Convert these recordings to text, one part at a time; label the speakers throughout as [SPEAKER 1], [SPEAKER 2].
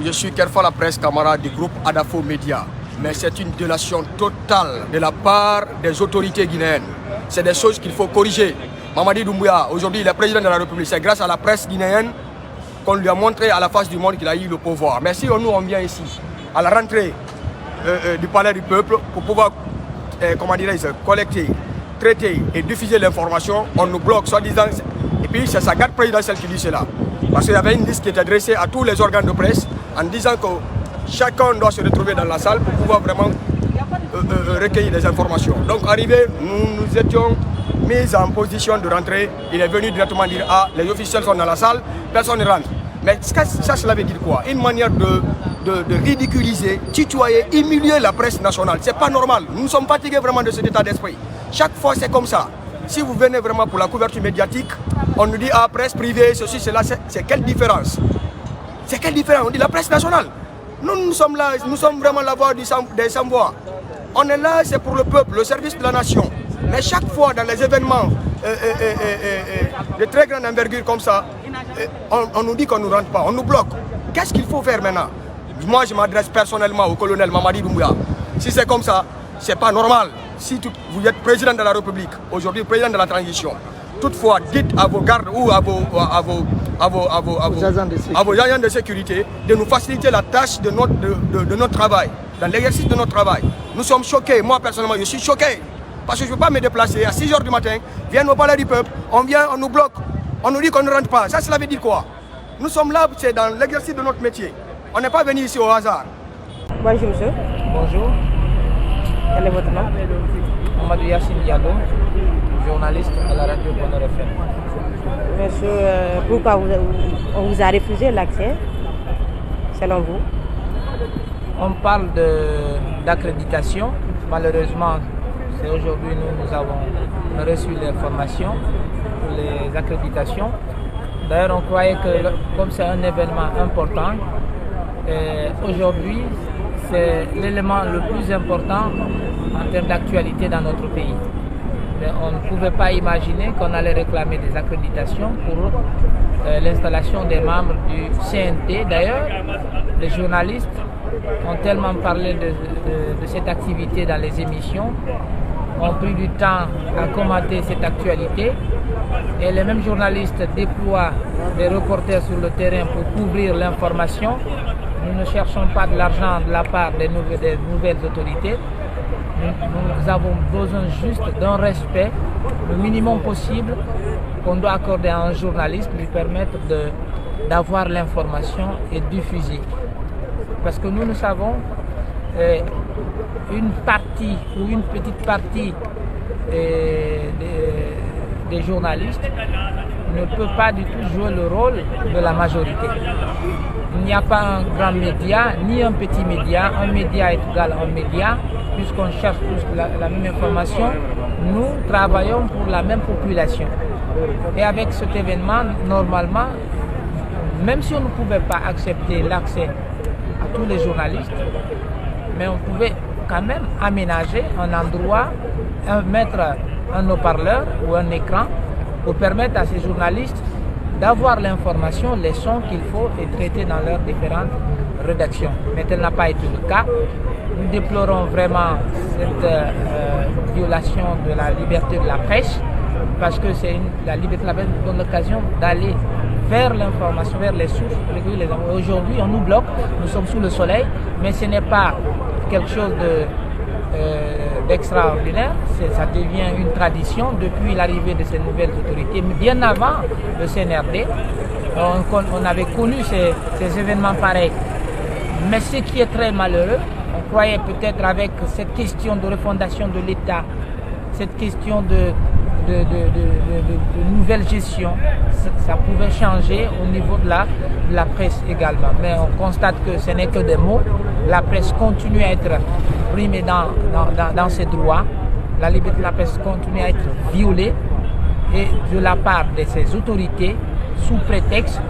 [SPEAKER 1] Je suis Kerfa la presse camarade du groupe Adafo Média. Mais c'est une délation totale de la part des autorités guinéennes. C'est des choses qu'il faut corriger. Mamadi Doumbouya, aujourd'hui, il est président de la République. C'est grâce à la presse guinéenne qu'on lui a montré à la face du monde qu'il a eu le pouvoir. Mais si nous on vient ici, à la rentrée du palais du peuple, pour pouvoir collecter, traiter et diffuser l'information, on nous bloque, soi-disant. Et puis c'est sa garde présidentielle qui dit cela. Parce qu'il y avait une liste qui était dressée à tous les organes de presse en disant que chacun doit se retrouver dans la salle pour pouvoir vraiment recueillir des informations. Donc arrivé, nous étions mis en position de rentrer. Il est venu directement dire « Ah, les officiels sont dans la salle, personne ne rentre ». Mais ça, cela veut dire quoi? Une manière de ridiculiser, tutoyer, humilier la presse nationale. C'est pas normal. Nous sommes fatigués vraiment de cet état d'esprit. Chaque fois, c'est comme ça. Si vous venez vraiment pour la couverture médiatique, on nous dit « Ah, presse privée, ceci, cela ». C'est quelle différence? C'est quelle différence? On dit la presse nationale. Nous sommes là, nous sommes vraiment la voix des sans-voix. On est là, c'est pour le peuple, le service de la nation. Mais chaque fois, dans les événements de très grande envergure comme ça, on nous dit qu'on ne nous rentre pas, on nous bloque. Qu'est-ce qu'il faut faire maintenant? Moi, je m'adresse personnellement au colonel Mamadi Doumbouya. Si c'est comme ça, c'est pas normal. Si vous êtes président de la République, aujourd'hui président de la transition, toutefois, dites à vos gardes ou à vos agents de sécurité de nous faciliter la tâche de notre travail, dans l'exercice de notre travail. Nous sommes choqués, moi personnellement, je suis choqué. Parce que je ne peux pas me déplacer à 6 h du matin, viennent au palais du peuple, on vient, on nous bloque, on nous dit qu'on ne rentre pas. Ça, cela veut dire quoi? Nous sommes là, c'est dans l'exercice de notre métier. On n'est pas venu ici au hasard.
[SPEAKER 2] Bonjour monsieur.
[SPEAKER 3] Bonjour.
[SPEAKER 2] Quel est votre nom?
[SPEAKER 3] Mamadou Yassine Diallo, journaliste à la radio Bonheur FM.
[SPEAKER 2] Monsieur, pourquoi on vous a refusé l'accès, selon vous?
[SPEAKER 3] On parle d'accréditation. Malheureusement, c'est aujourd'hui nous avons reçu l'information pour les accréditations. D'ailleurs, on croyait que comme c'est un événement important, aujourd'hui, c'est l'élément le plus important en termes d'actualité dans notre pays. Mais on ne pouvait pas imaginer qu'on allait réclamer des accréditations pour l'installation des membres du CNT. D'ailleurs, les journalistes ont tellement parlé de cette activité dans les émissions, ont pris du temps à commenter cette actualité, et les mêmes journalistes déploient des reporters sur le terrain pour couvrir l'information. Nous ne cherchons pas de l'argent de la part des nouvelles autorités. Nous avons besoin juste d'un respect, le minimum possible qu'on doit accorder à un journaliste, lui permettre d'avoir l'information et diffuser. Parce que nous savons une partie ou une petite partie des journalistes ne peut pas du tout jouer le rôle de la majorité. Il n'y a pas un grand média ni un petit média. Un média est égal à un média. Puisqu'on cherche tous la même information, nous travaillons pour la même population. Et avec cet événement, normalement, même si on ne pouvait pas accepter l'accès à tous les journalistes, mais on pouvait quand même aménager un endroit, mettre un haut-parleur ou un écran pour permettre à ces journalistes d'avoir l'information, les sons qu'il faut et traiter dans leurs différentes rédactions. Mais tel n'a pas été le cas. Nous déplorons vraiment cette violation de la liberté de la presse, parce que la liberté de la presse nous donne l'occasion d'aller vers l'information, vers les sources. Aujourd'hui, on nous bloque, nous sommes sous le soleil, mais ce n'est pas quelque chose d'extraordinaire, ça devient une tradition depuis l'arrivée de ces nouvelles autorités. Mais bien avant le CNRD, on avait connu ces événements pareils. Mais ce qui est très malheureux, on croyait peut-être avec cette question de refondation de l'État, cette question de nouvelle gestion, ça pouvait changer au niveau de la presse également. Mais on constate que ce n'est que des mots. La presse continue à être brimée dans ses droits. La liberté de la presse continue à être violée. Et de la part de ces autorités, sous prétexte,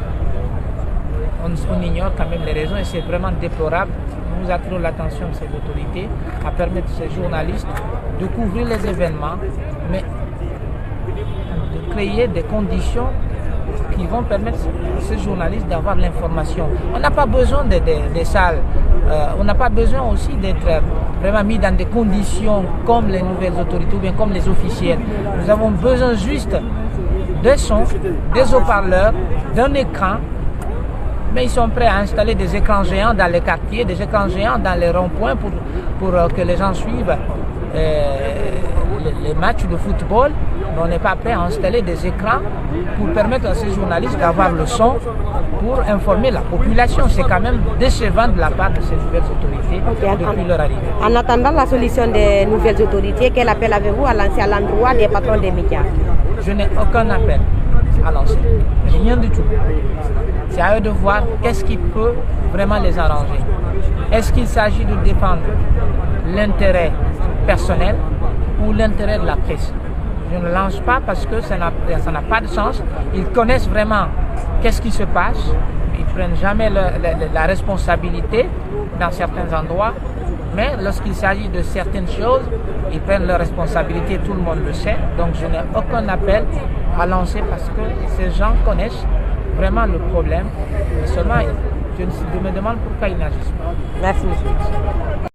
[SPEAKER 3] on ignore quand même les raisons et c'est vraiment déplorable. Nous attirons l'attention de ces autorités à permettre à ces journalistes de couvrir les événements, mais de créer des conditions qui vont permettre à ces journalistes d'avoir l'information. On n'a pas besoin des salles, on n'a pas besoin aussi d'être vraiment mis dans des conditions comme les nouvelles autorités ou bien comme les officiels. Nous avons besoin juste des sons, des haut-parleurs, d'un écran, mais ils sont prêts à installer des écrans géants dans les quartiers, des écrans géants dans les ronds-points pour que les gens suivent les matchs de football. Mais on n'est pas prêt à installer des écrans pour permettre à ces journalistes d'avoir le son pour informer la population. C'est quand même décevant de la part de ces nouvelles autorités depuis leur arrivée.
[SPEAKER 2] En attendant la solution des nouvelles autorités, quel appel avez-vous à lancer à l'endroit des patrons des médias?
[SPEAKER 3] Je n'ai aucun appel à lancer, rien du tout. C'est à eux de voir qu'est-ce qui peut vraiment les arranger. Est-ce qu'il s'agit de défendre l'intérêt personnel ou l'intérêt de la presse? Je ne lance pas parce que ça n'a pas de sens. Ils connaissent vraiment qu'est-ce qui se passe. Ils ne prennent jamais la responsabilité dans certains endroits. Mais lorsqu'il s'agit de certaines choses, ils prennent leurs responsabilités, tout le monde le sait. Donc je n'ai aucun appel à lancer parce que ces gens connaissent vraiment le problème. Mais seulement, je me demande pourquoi ils n'agissent pas.
[SPEAKER 2] Merci, monsieur.